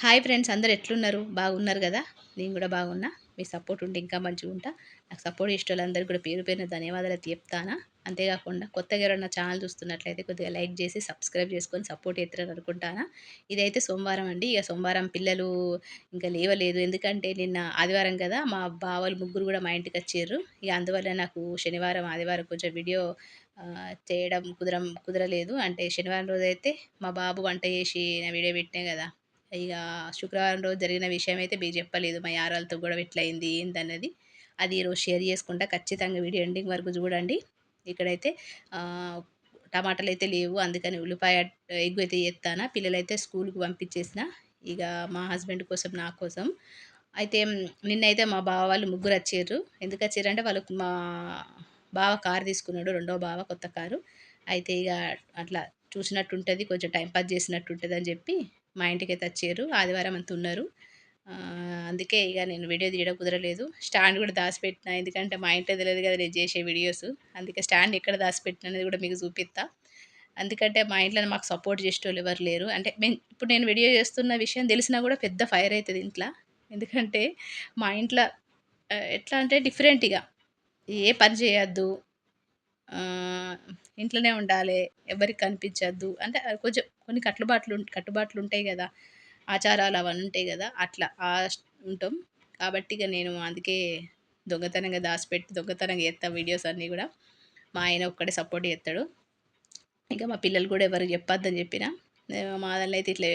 Hi friends, అందరూ ఎట్లున్నారు? బాగున్నారు గదా! నేను గూడా బాగున్నా. మీ సపోర్ట్ ఉంటే ఇంకా మంచిగుంటా. నాకు సపోర్ట్ చేసేటోళ్ళందరికీ కూడా పేరు పేరున ధన్యవాదాలైతే చెప్తానా. అంతేగాకుండా కొత్తగా ఎవరైనా ఛానల్ చూస్తున్నట్లయితే కొద్దిగా లైక్ జేసి, సబ్స్క్రైబ్ చేసుకొని సపోర్ట్ చేత్తారని అనుకుంటానా. ఇదైతే సోమవారం అండి. ఇగ సోమవారం పిల్లలు ఇంకా లేవలేదు. ఎందుకంటే నిన్న ఆదివారం గదా! మా బావలు ముగ్గురు గూడా మా ఇంటికొచ్చిర్రు. ఇగ అందువల్ల నాకు శనివారం, ఆదివారం కొంచెం వీడియో చేయడం కుదరలేదు. అంటే శనివారం రోజైతే మా బాబు వంట చేసి నా వీడియో పెట్టినా గదా! ఇగ శుక్రవారం రోజు జరిగిన విషయమైతే మీకు చెప్పలేదు. మా యారాలతో గొడవ ఎట్లయింది, ఏందన్నది. అది ఈరోజు షేర్ చేసుకుంటా. ఖచ్చితంగా వీడియో ఎండింగ్ వరకు చూడండి. ఇక్కడైతే ఆహ్, టమాటాలైతే లేవు. అందుకని ఉల్లిపాయ ఎగ్ అయితే చేత్తానా. పిల్లలైతే స్కూలుకి పంపించేసిన. ఇగ మా హస్బెండ్ కోసం, నా కోసం. అయితే నిన్నైతే మా బావ వాళ్ళు ముగ్గురచ్చిర్రు. ఎందుకచ్చిర్రంటే వాళ్ళకు మా బావ కారు తీసుకున్నాడు. రెండో బావ కొత్త కారు. అయితే ఇగ అట్లా చూసినట్టుంటది. కొంచెం టైమ్ పాస్ చేసినట్టుంటదని జెప్పి మా ఇంటికైతే వచ్చిర్రు. ఆదివారం అంతా ఉన్నారు. అందుకే ఇగ నేను వీడియో తీయడం కుదరలేదు. స్టాండ్ గూడా దాసిపెట్టినా. ఎందుకంటే మా ఇంట్లో తెలవదు గదా నేను జేసే వీడియోస్. అందుకే స్టాండ్ ఎక్కడ దాసిపెట్టినా అనేది గూడా మీకు చూపిత్తా. ఎందుకంటే మా ఇంట్లో మాకు సపోర్ట్ చేసేటోళ్ళు ఎవరు లేరు. అంటే ఇప్పుడు నేను వీడియో చేస్తున్న విషయం తెలిసినా గూడా పెద్ద ఫైర్ అయితది ఇంట్ల. ఎందుకంటే మా ఇంట్ల ఎట్లా అంటే డిఫరెంట్ ఇగ. ఏ పని చేయొద్దు. ఆహ్, ఇంట్లోనే ఉండాలే. ఎవరికీ కనిపించొద్దు. అంటే కొంచెం కొన్ని కట్టుబాట్లుంటాయి గదా! ఆచారాలు అవన్నీ ఉంటాయి గదా! అట్లా ఉంటాం. కాబట్టి ఇగ నేను అందుకే దొంగతనంగా దాసిపెట్టి దొంగతనంగా చేత్తా వీడియోస్ అన్నీ గూడా. మా ఆయన ఒక్కడే సపోర్ట్ చేత్తడు. ఇక మా పిల్లలు గూడా ఎవరికీ చెప్పొద్దని జెప్పిన. మా దాంట్లో అయితే ఇట్లా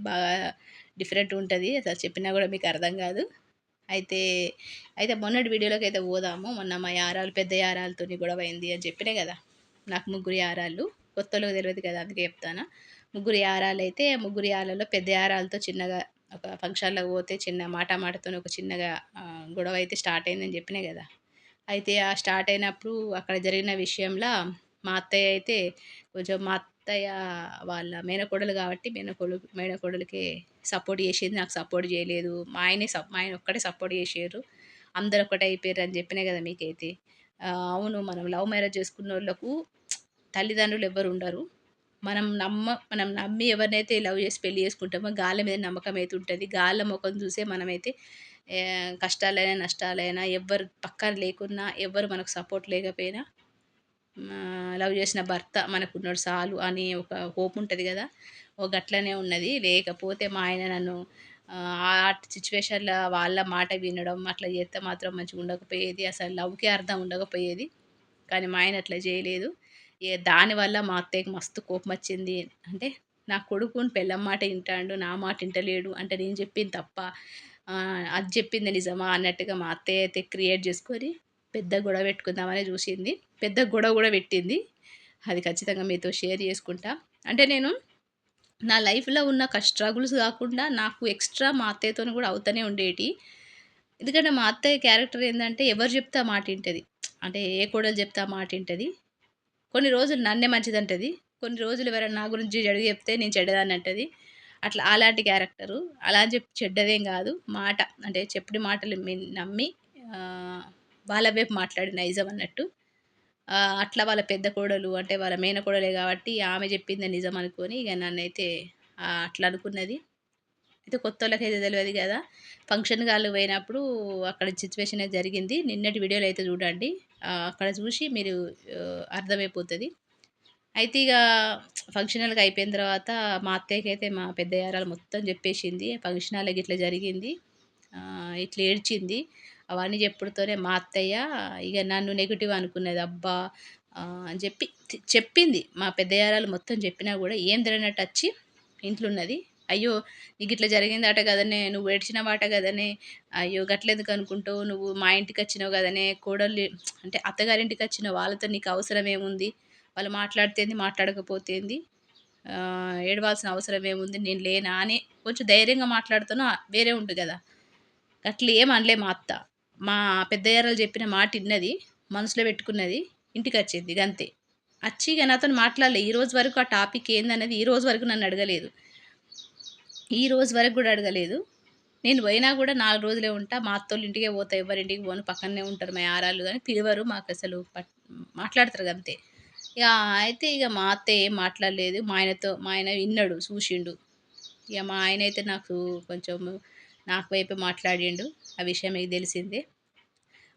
బాగా డిఫరెంట్ ఉంటది. అసలు చెప్పినా గూడా మీకు అర్థం గాదు. అయితే, అయితే మొన్నటి వీడియోలోకైతే పోదాము. మొన్న మా యారాలు పెద్ద యారాలుతోని గొడవైంది అని చెప్పినా గదా! నాకు ముగ్గురు యారాళ్ళు. కొత్తోళ్ళకి తెలవదు కదా! అందుకే చెప్తాన్నా. ముగ్గురు యారాలైతే ముగ్గురు యారాల్లో పెద్ద యారాలతో చిన్నగా ఒక ఫంక్షన్‌లోకి పోతే చిన్న మాటతోని ఒక చిన్నగా గొడవ అయితే స్టార్ట్ అయిందని చెప్పినా గదా! అయితే ఆ స్టార్ట్ అయినప్పుడు అక్కడ జరిగిన విషయంలా మా అత్తయ్య అయితే కొంచెం మా అత్తయ్య వాళ్ళ మేనకోడలు కాబట్టి మేనకోడలికి సపోర్ట్ చేసింది. నాకు సపోర్ట్ చేయలేదు. మా ఆయన ఒక్కటే సపోర్ట్ చేసిర్రు. అందరూ ఒకటే అయిపోయిర్రు అని చెప్పినా కదా మీకైతే. అవును, మనం లవ్ మ్యారేజ్ చేసుకున్నోళ్ళకు తల్లిదండ్రులు ఎవ్వరు ఉండరు. మనం నమ్మి ఎవరినైతే లవ్ చేసి పెళ్లి చేసుకుంటామో గాళ్ళ మీద నమ్మకం అయితే ఉంటది. గాళ్ళ మొఖం చూసే మనమైతే కష్టాలైనా, నష్టాలైనా ఎవ్వరు పక్కన లేకున్నా, ఎవ్వరు మనకు సపోర్ట్ లేకపోయినా లవ్ చేసిన భర్త మనకున్నడు సాలు అని ఒక హోప్ ఉంటది గదా! గట్లనే ఉన్నది. లేకపోతే మా ఆయన నన్ను ఆ సిట్యుయేషన్‌ల వాళ్ళ మాట వినడం అట్లా చేస్తే మాత్రం మంచిగుండకపోయేది. అసలు లవ్‌కే అర్థం ఉండకపోయేది. కానీ మా ఆయన అట్లా చేయలేదు. దానివల్ల మా అత్తయ్యకి మస్తు కోపమొచ్చింది. అంటే నా కొడుకుని పెళ్ళాం మాట ఇంటాండు. నా మాట ఇంటలేడు. అంటే నేను చెప్పింది తప్పా? అది చెప్పింది నిజమా? అన్నట్టుగా మా అత్తయ్య అయితే క్రియేట్ చేసుకొని పెద్ద గొడవ పెట్టుకుందామనే చూసింది. పెద్ద గొడవ గూడా పెట్టింది. అది ఖచ్చితంగా మీతో షేర్ చేసుకుంటా. అంటే నేను నా లైఫ్‌లో ఉన్న స్ట్రగుల్స్ గాకుండా నాకు ఎక్స్‌ట్రా మా అత్తయ్యతోని గూడా అవుతూనే ఉండేటియి. ఎందుకంటే మా అత్తయ్య క్యారెక్టర్ ఏందంటే ఎవరు చెప్తే ఆ మాట ఇంటది. అంటే ఏ కోడలు చెప్తే ఆ మాట ఇంటది. కొన్ని రోజులు నన్నే మంచిదంటది. కొన్ని రోజులు ఎవరైనా నా గురించి చెడుగా చెప్తే నేను చెడ్డదాన్ని అంటది. అట్లా అలాంటి క్యారెక్టరు. అలా అని చెప్పి చెడ్డదేం గాదు. మాట అంటే చెప్పిన మాటలు నమ్మి ఆహ్, వాళ్ళ వైపు మాట్లాడే నైజం అన్నట్టు. అట్లా వాళ్ళ పెద్ద కోడలు అంటే వాళ్ళ మేనకోడలే గాబట్టి ఆమె చెప్పిందే నిజం అనుకోని ఇగ నన్నైతే అట్లా అనుకున్నది. అయితే కొత్తోళ్ళకైతే తెలవదు గదా! ఫంక్షన్ హాల్‌కి పోయినప్పుడు అక్కడ సిట్యుయేషన్ అయితే జరిగింది. నిన్నటి వీడియోలో అయితే చూడండి. అక్కడ చూసి మీరు అర్థమైపోతది. అయితే ఇగ ఫంక్షన్ హాల్‌కి అయిపోయిన తర్వాత మా అత్తయ్యకైతే మా పెద్ద యారాలు మొత్తం చెప్పేసింది. ఫంక్షన్ హాల్‌లో గిట్ల జరిగింది. ఇట్లా ఏడ్చింది. అవన్నీ చెప్పుడుతోనే మా అత్తయ్య ఇగ నన్ను నెగెటివ్ అనుకున్నది. అబ్బా! అని చెప్పి చెప్పింది. మా పెద్ద యారాలు మొత్తం చెప్పినా గూడా ఏం తెలియనట్టొచ్చి ఇంట్లున్నది. అయ్యో! నీకిట్లా జరిగిందట గదనే! నువ్వు ఏడ్చినవట గదనే! అయ్యో! గట్లెందుకు అనుకుంటావు? నువ్వు మా ఇంటికొచ్చినావు గదనే! కోడల్ని అంటే అత్తగారింటికొచ్చినావు. వాళ్ళతో నీకు అవసరం ఏముంది? వాళ్ళు మాట్లాడితేంది, మాట్లాడకపోతేంది? ఏడవాల్సిన అవసరం ఏముంది? నేను లేనా? అని కొంచెం ధైర్యంగా మాట్లాడుతున్నా వేరే ఉండు గదా! గట్లేం అనలే మా అత్త. మా పెద్దయారాలు చెప్పిన మాట ఇన్నది. మనసులో పెట్టుకున్నది. ఇంటికొచ్చింది గంతే. అచ్చి ఇగ నాతోని మాట్లాడలే. ఈ రోజు వరకు ఆ టాపిక్ ఏందనేది ఈ రోజు వరకు నన్ను అడగలేదు. ఈ రోజు వరకు గూడా అడగలేదు. నేను పోయినా గూడా 4 రోజులే ఉంటా. మా అత్తోళ్ళ ఇంటికే పోతా. ఎవ్వరింటికి పోను. పక్కనే ఉంటారు మా యారాళ్ళు గాని పిలవరు. మాకసలు మాట్లాడతారు గంతే. ఇగ అయితే ఇగ మా అత్త ఏం మాట్లాడలేదు. మా ఆయన ఇన్నడు, చూషిండు. ఇక మా ఆయనైతే నాకు కొంచెం నాకు వైపే మాట్లాడిండు. ఆ విషయం మీకు తెలిసిందే.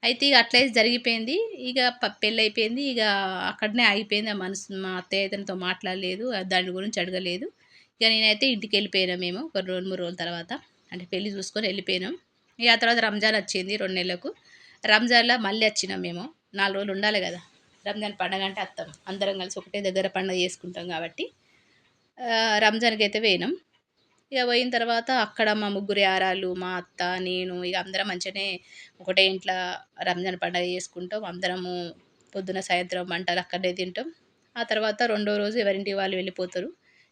అయితే ఇక అట్లయితే జరిగిపోయింది. ఇక పెళ్ళైపోయింది. ఇక అక్కడనే ఆగిపోయింది. ఆ మనసు మా అత్తయ్య అయితే నాతో మాట్లాడలేదు. దాని గురించి అడగలేదు. ఇక నేనైతే ఇంటికెళ్ళిపోయినా మేము. ఒక 2, 3 రోజుల తర్వాత. అంటే పెళ్లి చూసుకొని వెళ్ళిపోయినాం. ఇక ఆ తర్వాత రంజాన్ వచ్చింది 2 నెలలకు. రంజాన్‌లో మళ్ళీ వచ్చినాం మేము. 4 రోజులు ఉండాలి కదా! రంజాన్ పండగ అంటే అత్తం. అందరం కలిసి ఒకటే దగ్గర పండగ చేసుకుంటాం కాబట్టి రంజాన్‌కైతే పోయినాం. ఇక పోయిన తర్వాత అక్కడ మా ముగ్గురు యారాళ్ళు, మా అత్త, నేను ఇక అందరం మంచిగానే ఒకటే ఇంట్లో రంజాన్ పండగ చేసుకుంటాం. అందరము పొద్దున, సాయంత్రం వంటలు అక్కడనే తింటాం. ఆ తర్వాత రెండో రోజు ఎవరింటికి వాళ్ళు వెళ్ళిపోతారు.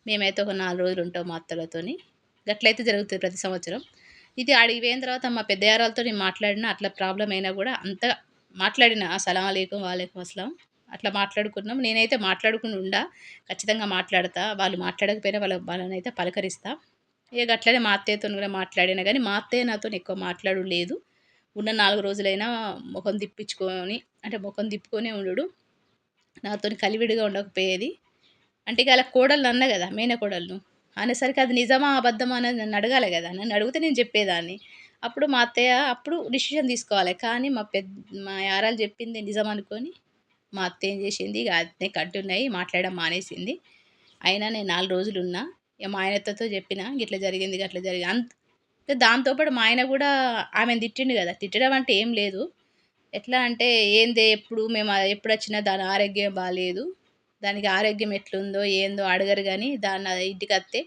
మేమైతే ఒక 4 రోజులు ఉంటాం మా అత్తలతోని. గట్లయితే జరుగుతది ప్రతి సంవత్సరం. ఇది ఆడికి పోయిన తర్వాత మా పెద్ద యారాలతో నేను మాట్లాడినా అట్లా ప్రాబ్లమ్ అయినా కూడా అంతగా మాట్లాడిన అస్సలాము అలైకుం, వాలేకుం అస్సలాం అట్లా మాట్లాడుకున్నాం. నేనైతే మాట్లాడకుండా ఉండా. ఖచ్చితంగా మాట్లాడతా. వాళ్ళు మాట్లాడకపోయినా వాళ్ళనైతే పలకరిస్తా. ఇక గట్లనే మా అత్తయ్యతోని కూడా మాట్లాడినా గానీ, మా అత్తయ్య నాతోని ఎక్కువ మాట్లాడుడు లేదు. ఉన్న 4 రోజులైనా మొఖం తిప్పించుకొని అంటే మొఖం తిప్పుకొనే ఉండుడు. నాతోని కలివిడిగా ఉండకపోయేది. అంటే ఇక ఆళ్ళ కోడళ్ళన్నా గదా! మేనకోడళ్ళు. అనేసరికి అది నిజమా? అబద్ధమా? అనేది నన్నడగాలి గదా! నన్నడిగితే నేను జెప్పేదాన్ని. అప్పుడు మా అత్తయ్య అప్పుడు డిసిషన్ తీసుకోవాలి. కానీ మా యారాలు జెప్పింది నిజమనుకోని మా అత్త ఏం జేసింది, ఇగ అట్నే కంటిన్యూ అయ్యి మాట్లాడడం మానేసింది. అయినా నేను 4 రోజులున్నా. ఇగ మా ఆయనతో జెప్పిన గిట్ల జరిగింది, గట్ల జరిగింది. దాంతో పాటు మా ఆయన గూడా ఆమెను తిట్టిండు గదా! తిట్టడం అంటే ఏం లేదు. ఎట్లా అంటే, "ఏందే ఎప్పుడు మేము ఎప్పుడొచ్చినా దాని ఆరోగ్యం బాలేదు. దానికి ఆరోగ్యం ఎట్లుందో, ఏందో అడగరు గానీ, ఇంటికత్తే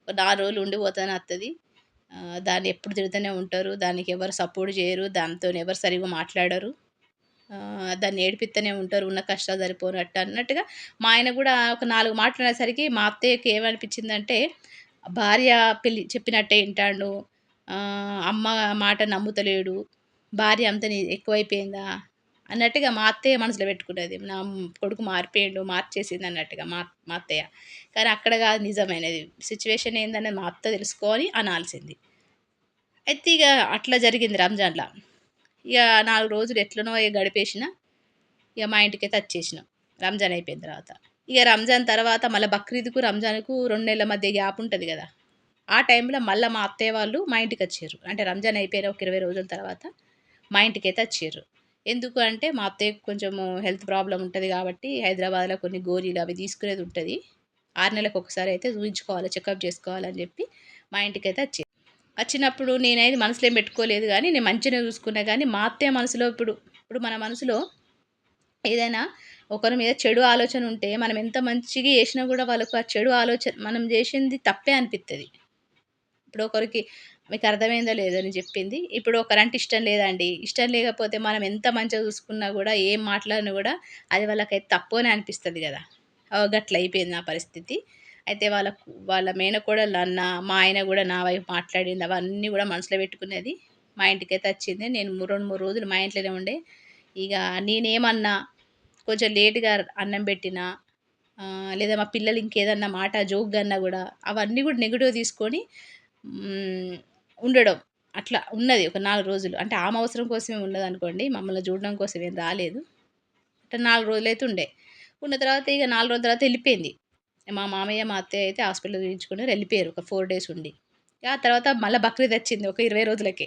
ఒక 4 రోజులు ఉండిపోతానే అత్తది. దాన్ని ఎప్పుడు తిడుతూనే ఉంటారు. దానికి ఎవరు సపోర్ట్ జేయరు. దాంతోని ఎవరు సరిగ్గా మాట్లాడరు. దాన్ని ఏడిపిత్తనే ఉంటారు. ఉన్న కష్టాలు సరిపోనట్టు" అన్నట్టుగా మా ఆయన గూడా ఒక 4 మాటలు అనేసరికి మా అత్తయ్యకి ఏమనిపించిందంటే, భార్య చెప్పినట్టే ఇంటాండు. అమ్మ మాట నమ్ముతలేడు. భార్య అంత ఎక్కువైపోయిందా? అన్నట్టుగా మా అత్తయ్య మనసులో పెట్టుకున్నది. కొడుకు మారిపోయిండు, మార్చేసిందన్నట్టుగా మా అత్తయ్య. కానీ అక్కడ గాదు నిజమైనది. సిట్యుయేషన్ ఏందనేది మా అత్త తెలుసుకొని అనాల్సింది. అయితే ఇగ అట్లా జరిగింది రంజాన్‌ల. ఇగ 4 రోజులు ఎట్లనో ఇగ గడిపేసిన. ఇగ మా ఇంటికైతే వచ్చేసినాం. రంజాన్ అయిపోయిన తర్వాత. ఇగ రంజాన్ తర్వాత మళ్ళా బక్రీద్‌కు, రంజాన్‌కు 2 నెలల మధ్య గ్యాప్ ఉంటది గదా! ఆ టైంలో మళ్ళా మా అత్తయ్య వాళ్ళు మా ఇంటికొచ్చిర్రు. అంటే రంజాన్ అయిపోయిన ఒక 20 రోజుల తర్వాత మా ఇంటికైతే వచ్చిర్రు. ఎందుకు అంటే మా అత్తయ్యకి కొంచెము హెల్త్ ప్రాబ్లమ్ ఉంటది గాబట్టి హైదరాబాద్‌లో కొన్ని గోళీలు అవి తీసుకునేది ఉంటది. 6 నెలలకు ఒకసారి అయితే చూయించుకోవాలి, చెకప్ చేసుకోవాలని జెప్పి మా ఇంటికైతే వచ్చినప్పుడు నేనైతే మనసులో ఏం పెట్టుకోలేదు గానీ, నేను మంచిగానే చూసుకున్నా గానీ, మా అత్తయ్య మనసులో ఇప్పుడు మన మనసులో ఏదైనా ఒకరి మీద చెడు ఆలోచన ఉంటే, మనం ఎంత మంచిగా చేసినా గూడా వాళ్ళకు ఆ చెడు ఆలోచన మనం జేసింది తప్పే అనిపిత్తది. ఇప్పుడు ఒకరికి మీకు అర్థమైందో లేదో నేను చెప్పింది. ఇప్పుడు ఒకరంటే ఇష్టం లేదండి. ఇష్టం లేకపోతే మనం ఎంత మంచిగా చూసుకున్నా గూడా, ఏం మాట్లాడినా గూడా అది వాళ్ళకైతే తప్పు అని అనిపిస్తది గదా! గట్లయిపోయింది నా పరిస్థితి. అయితే వాళ్ళ మేనకోడళ్ళన్న, మా ఆయన గూడా నా వైపు మాట్లాడింది. అవన్నీ గూడా మనసులో పెట్టుకున్నది. మా ఇంటికైతే వచ్చింది. నేను 2, 3 రోజులు మా ఇంట్లోనే ఉండే. ఇగ నేనేమన్నా కొంచెం లేట్‌గా అన్నం పెట్టినా లేదా మా పిల్లలు ఇంకేదన్నా మాట జోక్‌గా అన్నా గూడా అవన్నీ గూడా నెగెటివ్ తీసుకొని హ్మ్. ఉండడం. అట్లా ఉన్నది ఒక 4 రోజులు. అంటే ఆమె అవసరం కోసమే ఉన్నదనుకోండి. మమ్మల్ని చూడడం కోసం ఏం రాలేదు. అట్లా 4 రోజులైతే ఉండే. ఉన్న తర్వాత ఇగ 4 రోజుల తర్వాత ఎళ్ళిపోయింది. మా మామయ్య, మా అత్తయ్య అయితే హాస్పిటల్‌లో చూయించుకున్నారు. ఎళ్ళిపోయారు ఒక 4 డేస్ ఉండి. ఆ తర్వాత మళ్ళా బక్రీద్ వచ్చింది ఒక 20 రోజులకే.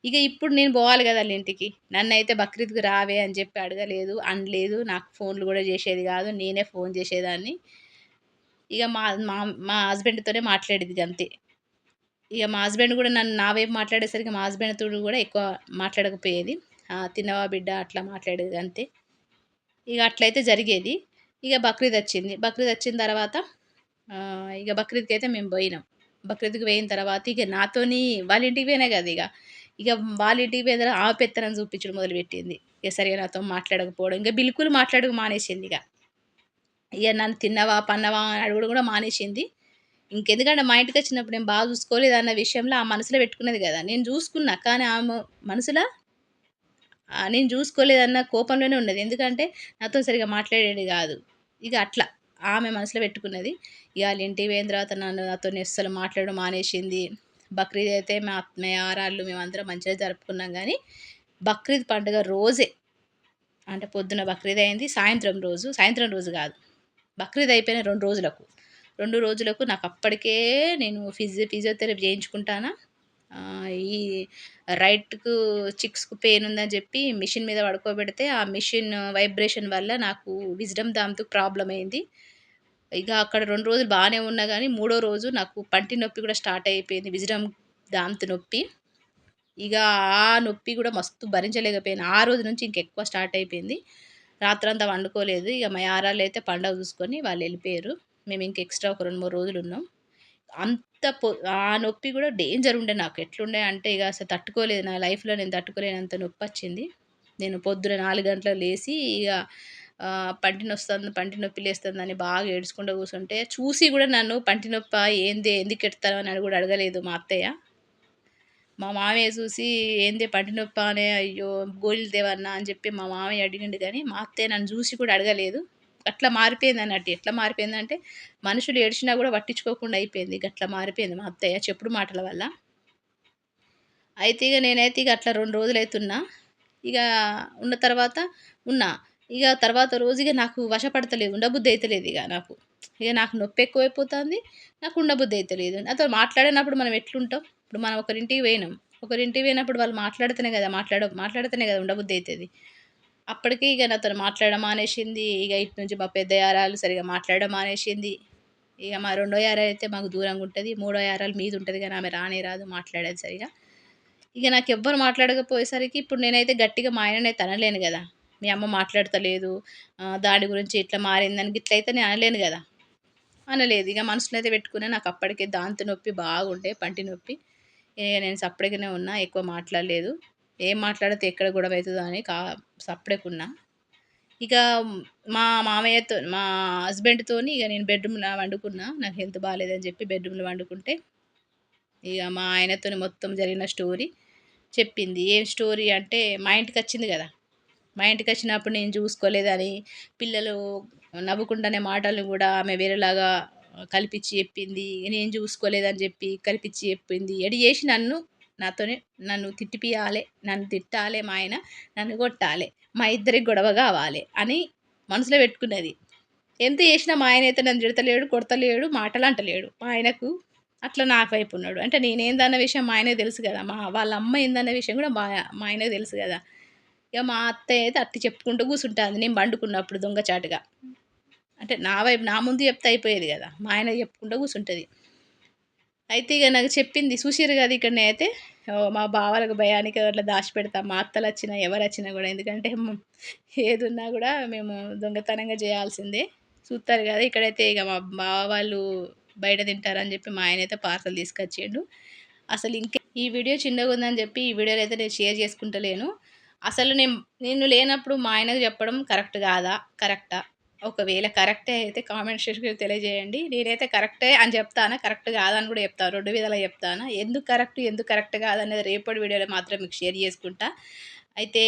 ఇగ ఇప్పుడు నేను పోవాలి గదా! ఆళ్ళ ఇంటికి. నన్నైతే బక్రీద్‌కి రావే అని చెప్పి అడగలేదు, అనలేదు. నాకు ఫోన్‌లు గూడా చేసేది గాదు. నేనే ఫోన్ చేసేదాన్ని. ఇగ మా మా మా హస్బెండ్‌తోనే మాట్లాడేది గంతే. ఇగ మా హస్బెండ్ గూడా నా వైపు మాట్లాడేసరికి మా హస్బెండ్‌తోటి గూడా ఎక్కువ మాట్లాడకపోయేది. తిన్నవా బిడ్డ అట్లా మాట్లాడేది అంతే. ఇగ అట్లయితే జరిగేది. ఇగ బక్రీదొచ్చింది. బక్రీదొచ్చిన తర్వాత ఇగ బక్రీద్‌కైతే మేము బోయినాం. బక్రీద్‌కి పోయిన తర్వాత ఇగ నాతోని వాళ్ళ ఇంటికి పోయినా గదా! ఇగ వాళ్ళ ఇంటికి పోయిన తర్వాత ఆమె పెత్తనం చూపించడం మొదలుపెట్టింది. ఇగ సరిగ్గా నాతో మాట్లాడకపోవడం. ఇంక బిల్కుల్ మాట్లాడక మానేసిందిగ. ఇగ నన్ను తిన్నవా? పన్నవా? అని అడుగుడు గూడా మానేసింది. ఇంకెందుకంటే మా ఇంటికొచ్చినప్పుడు నేను బాగా చూసుకోలేదన్న విషయంలో ఆ మనసులో పెట్టుకున్నది గదా! నేను జూసుకున్నా. కానీ ఆమె మనసులో నేను జూసుకోలేదన్న కోపంలోనే ఉన్నది. ఎందుకంటే నాతో సరిగ్గా మాట్లాడేది గాదు. ఇగ అట్లా ఆమె మనసులో పెట్టుకున్నది. ఇగ ఆళ్ళ ఇంటికి పోయిన తర్వాత నాతోని అస్సలు మాట్లాడడం మానేసింది. బక్రీద్ అయితే మా యారాళ్ళు మేమందరం మంచిగా జరుపుకున్నాం గానీ, బక్రీద్ పండుగ రోజే అంటే పొద్దున బక్రీద్ అయింది. సాయంత్రం రోజు గాదు. బక్రీద్ అయిపోయిన 2 రోజులకు. 2 రోజులకు నాకు అప్పటికే నేను ఫిజియోథెరపీ చేయించుకుంటానా. ఈ రైట్‌కు చిక్స్‌కు పెయిన్ ఉందని చెప్పి మిషన్ మీద పడుకోబెడితే, ఆ మిషన్ వైబ్రేషన్ వల్ల నాకు విజ్డమ్ దామ్‌తో ప్రాబ్లమ్ అయింది. ఇక అక్కడ 2 రోజులు బానే ఉన్నా గానీ, మూడో రోజు నాకు పంటి నొప్పి కూడా స్టార్ట్ అయిపోయింది. విజ్డమ్ దామ్‌తి నొప్పి. ఇక ఆ నొప్పి గూడా మస్తు భరించలేకపోయాను. ఆ రోజు నుంచి ఇంకెక్కువ స్టార్ట్ అయిపోయింది. రాత్రంతా పండుకోలేదు. ఇగ మా యారాళ్ళైతే పండగ చూసుకొని వాళ్ళెళ్ళిపోయారు. మేమింక ఎక్స్‌ట్రా ఒక 2, 3 రోజులున్నాం. అంత ఆ నొప్పి గూడా డేంజర్ ఉండే నాకు. ఎట్లుండే అంటే ఇగ అసలు తట్టుకోలేదు. నా లైఫ్‌లో నేను తట్టుకోలేనంత నొప్పొచ్చింది. నేను పొద్దున 4 గంటలకు లేసి ఇగ పంటి నొస్తాంది, పంటి నొప్పి లేస్తుందని బాగా ఏడ్చుకుంటూ కూర్చుంటే, చూసి గూడా నన్ను పంటి నొప్పా ఏందే ఎందుకెడతావు అని గూడా అడగలేదు మా అత్తయ్య. మా మామయ్య చూసి "ఏందే పంటి నొప్పా" అనే "అయ్యో! గోళీలు తేవన్నా" అని చెప్పి మా మామయ్య అడిగిండు గానీ, మా అత్తయ్య నన్ను చూసి కూడా అడగలేదు. అట్లా మారిపోయిందన్నట్టు. ఎట్లా మారిపోయిందంటే, మనుషులు ఏడ్చినా గూడా పట్టించుకోకుండా అయిపోయింది. గట్లా మారిపోయింది మా అత్తయ్య చెప్పుడు మాటల వల్ల. అయితే ఇగ నేనైతే ఇగ అట్లా 2 రోజులైతున్నా. ఇగ ఉన్న తర్వాత ఉన్నా. ఇగ తర్వాత రోజు ఇగ నాకు వశపడతలేదు. ఉండబుద్ధి అయితలేదు ఇగ నాకు. ఇగ నాకు నొప్పి ఎక్కువైపోతాంది. నాకు ఉండబుద్ధి అయితలేదు. నాతో మాట్లాడనప్పుడు మనం ఎట్లుంటాం? ఇప్పుడు మనం ఒకరింటికి పోయినాం. ఒకరింటికి పోయినప్పుడు వాళ్ళు మాట్లాడితేనే కదా మాట్లాడితేనే కదా ఉండబుద్ధి అయితది. అప్పటికి ఇగ నాతోని మాట్లాడడం మానేసింది. ఇగ ఇటు నుంచి మా పెద్ద యారాలు సరిగ్గా మాట్లాడడం మానేసింది. ఇగ మా రెండో యారైతే మాకు దూరంగుంటది. మూడో యారాలు మీదుంటది గానీ ఆమె రానే రాదు మాట్లాడదు సరిగ్గా. ఇగ నాకెవ్వరు మాట్లాడకపోయేసరికి ఇప్పుడు నేనైతే గట్టిగా మా ఆయననైతే అనలేను గదా! మీ అమ్మ మాట్లాడతలేదు. దాని గురించి ఇట్లా మారిందని గిట్లయితే నేను అనలేను గదా! అనలేదు. ఇగ మనసులో అయితే పెట్టుకున్నా. నాకప్పటికే దాంతి నొప్పి బాగుండే పంటి నొప్పి. ఇగ నేను సప్పుడేకనే ఉన్నా. ఎక్కువ మాట్లాడలేదు. ఏం మాట్లాడితే ఎక్కడ గొడవ అయితదో అని సప్పుడేకున్నా. ఇక మా హస్బెండ్‌తోని ఇగ నేను బెడ్‌రూమ్‌ల వండుకున్నా. నాకు హెల్త్ బాలేదని జెప్పి బెడ్‌రూమ్‌లో వండుకుంటే, ఇగ మా ఆయనతోని మొత్తం జరిగిన స్టోరీ చెప్పింది. ఏం స్టోరీ అంటే, మా ఇంటికొచ్చింది గదా! మా ఇంటికొచ్చినప్పుడు నేను చూసుకోలేదని, పిల్లలు నవ్వుకుంటనే మాటలు గూడా ఆమె వేరేలాగా కల్పిచ్చి చెప్పింది. నేను చూసుకోలేదని జెప్పి కల్పిచ్చి చెప్పింది. ఎటు జేసి నన్ను తిట్టిపియాలె, నన్ను తిట్టాలె మా ఆయన, నన్ను గొట్టాలె. మా ఇద్దరికి గొడవ గావాలె అని మనసులో పెట్టుకున్నది. ఎంత చేసినా మా ఆయనైతే నన్ను తిడతలేడు, కొడతలేడు, మాటలంటలేడు. మా ఆయనకు అట్లా నాకు వైపున్నాడు. అంటే నేనేందన్న విషయం మా ఆయనకు తెలుసు గదా! వాళ్ళ అమ్మ ఏందన్న విషయం గూడా మా ఆయనకు తెలుసు గదా! ఇగ మా అత్తయ్య అయితే అట్టి చెప్పుకుంటూ కూసుంటాంది నేను పండుకున్నప్పుడు దొంగచాటుగా. అంటే నా ముందు చెప్తే అయిపోయేది గదా! మా ఆయనకి చెప్పుకుంటూ కూసుంటది. అయితే ఇగ నాకు చెప్పింది చూసిర్రు గదా! ఇక్కడనే అయితే మా బావలకు భయానికి అట్లా దాచిపెడతా. మా అత్తలొచ్చినా, ఎవరొచ్చినా గూడా. ఎందుకంటే ఏదున్నా గూడా మేము దొంగతనంగా జేయాల్సిందే. చూత్తారు గదా! ఇక్కడైతే ఇగ మా బావ వాళ్ళు బయట తింటారని జెప్పి మా ఆయనైతే పార్సెల్ తీసుకొచ్చిండు. అసలు ఈ వీడియో చిన్నగుందని జెప్పి ఈ వీడియోలో అయితే నేను షేర్ చేసుకుంటలేను. అసలు నేను లేనప్పుడు మా ఆయనకు చెప్పడం కరెక్ట్ గాదా? కరెక్టా? ఒకవేళ కరెక్టే అయితే కామెంట్ సెక్షన్‌లో తెలియజేయండి. నేనైతే కరెక్టే అని చెప్తాను. కరెక్ట్ కాదని కూడా చెప్తాను. 2 విధాలుగా చెప్తాను. ఎందుకు కరెక్ట్, ఎందుకు కరెక్ట్ కాదనేది రేపటి వీడియోలో మాత్రం మీకు షేర్ చేసుకుంటా. అయితే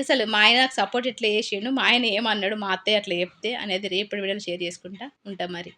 అసలు మా ఆయన నాకు సపోర్ట్ ఎట్లా చేసిండు, మా ఆయన ఏమన్నాడు, మా అత్తయ్య అట్లా చెప్తే అనేది రేపటి వీడియోలో షేర్ చేసుకుంటా. ఉంటా మరి.